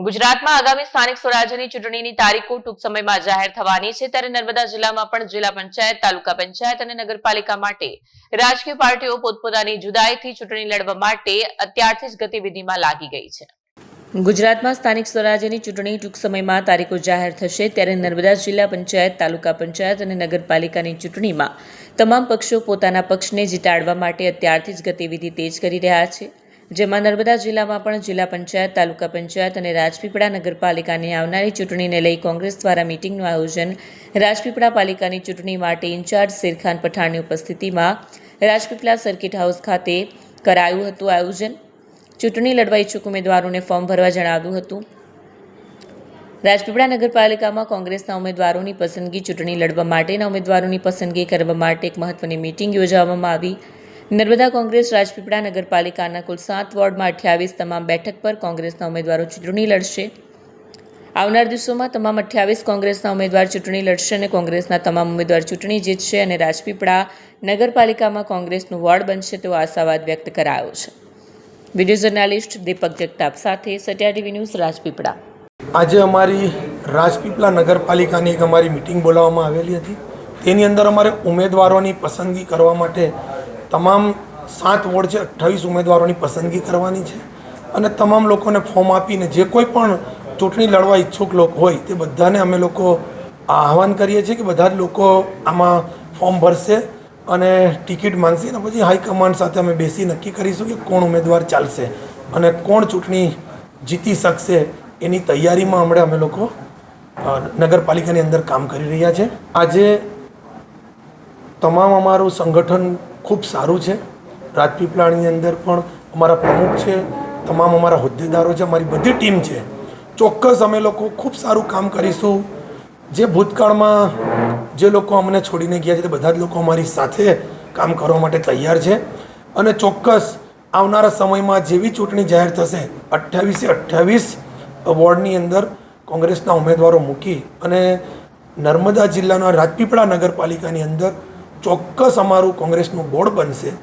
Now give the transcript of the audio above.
ગુજરાતમાં આગામી સ્થાનિક સ્વરાજ્યની ચૂંટણીની તારીખો ટૂંક સમયમાં જાહેર થવાની છે, ત્યારે નર્મદા જિલ્લામાં પણ જિલ્લા પંચાયત, તાલુકા પંચાયત અને નગરપાલિકા માટે રાજકીય પાર્ટીઓ પોતપોતાની જુદાઈથી ચૂંટણી લડવા માટે અત્યારથી જ ગતિવિધિમાં લાગી ગઈ છે। ગુજરાતમાં સ્થાનિક સ્વરાજ્યની ચૂંટણી ટૂંક સમયમાં તારીખો જાહેર થશે, ત્યારે નર્મદા જિલ્લા પંચાયત, તાલુકા પંચાયત અને નગરપાલિકાની ચૂંટણીમાં તમામ પક્ષો પોતાના પક્ષને જીતાડવા માટે અત્યારથી જ ગતિવિધિ તેજ કરી રહ્યા છે, જેમાં નર્મદા જિલ્લામાં પણ જિલ્લા પંચાયત, તાલુકા પંચાયત અને રાજપીપળા નગરપાલિકાની આવનારી ચૂંટણીને લઈ કોંગ્રેસ દ્વારા મીટિંગનું આયોજન રાજપીપળા પાલિકાની ચૂંટણી માટે ઇન્ચાર્જ શેરખાન પઠાણની ઉપસ્થિતિમાં રાજપીપળા સર્કિટ હાઉસ ખાતે કરાયું હતું। આયોજન ચૂંટણી લડવા ઈચ્છુક ઉમેદવારોને ફોર્મ ભરવા જણાવ્યું હતું। રાજપીપળા નગરપાલિકામાં કોંગ્રેસના ઉમેદવારોની પસંદગી, ચૂંટણી લડવા માટેના ઉમેદવારોની પસંદગી કરવા માટે એક મહત્વની મીટિંગ યોજવામાં આવી। નર્મદા કોંગ્રેસ રાજપીપળા નગરપાલિકાના કુલ 7 વોર્ડમાં 28 તમામ બેઠક પર કોંગ્રેસના ઉમેદવારો ચૂંટણી લડશે। આવનાર દિવસોમાં તમામ 28 કોંગ્રેસના ઉમેદવાર ચૂંટણી લડશે અને કોંગ્રેસના તમામ ઉમેદવાર ચૂંટણી જીતશે અને રાજપીપળા નગરપાલિકામાં કોંગ્રેસનું વોર્ડ બનશે તેવો આશાવાદ વ્યક્ત કરાયો છે। વિડીયો જર્નાલિસ્ટ દીપક જગતાપ સાથે સત્યા ટીવી ન્યૂઝ રાજપીપળા। આજે અમારી રાજપીપળા નગરપાલિકાની એક અમારી મીટિંગ બોલાવવામાં આવેલી હતી। તેની અંદર અમારે ઉમેદવારોની પસંદગી કરવા માટે તમામ 7 વોર્ડ છે, 28 ઉમેદવારોની પસંદગી કરવાની છે અને તમામ લોકોને ફોર્મ આપીને જે કોઈ પણ ચૂંટણી લડવા ઈચ્છુક લોકો હોય તે બધાને અમે લોકો આહવાન કરીએ છીએ કે બધા જ લોકો આમાં ફોર્મ ભરશે અને ટિકિટ માંગશે અને પછી હાઈકમાન્ડ સાથે અમે બેસી નક્કી કરીશું કે કોણ ઉમેદવાર ચાલશે અને કોણ ચૂંટણી જીતી શકશે। એની તૈયારીમાં હમણાં અમે લોકો નગરપાલિકાની અંદર કામ કરી રહ્યા છે। આજે તમામ અમારું સંગઠન ખૂબ સારું છે। રાજપીપળાની અંદર પણ અમારા પ્રમુખ છે, તમામ અમારા હોદ્દેદારો છે, અમારી બધી ટીમ છે। ચોક્કસ અમે લોકો ખૂબ સારું કામ કરીશું। જે ભૂતકાળમાં જે લોકો અમને છોડીને ગયા છે તે બધા જ લોકો અમારી સાથે કામ કરવા માટે તૈયાર છે અને ચોક્કસ આવનારા સમયમાં જેવી ચૂંટણી જાહેર થશે 28 વોર્ડની અંદર કોંગ્રેસના ઉમેદવારો મૂકી અને નર્મદા જિલ્લાના રાજપીપળા નગરપાલિકાની અંદર ચોક્કસ અમારું કોંગ્રેસનું બોર્ડ બનશે।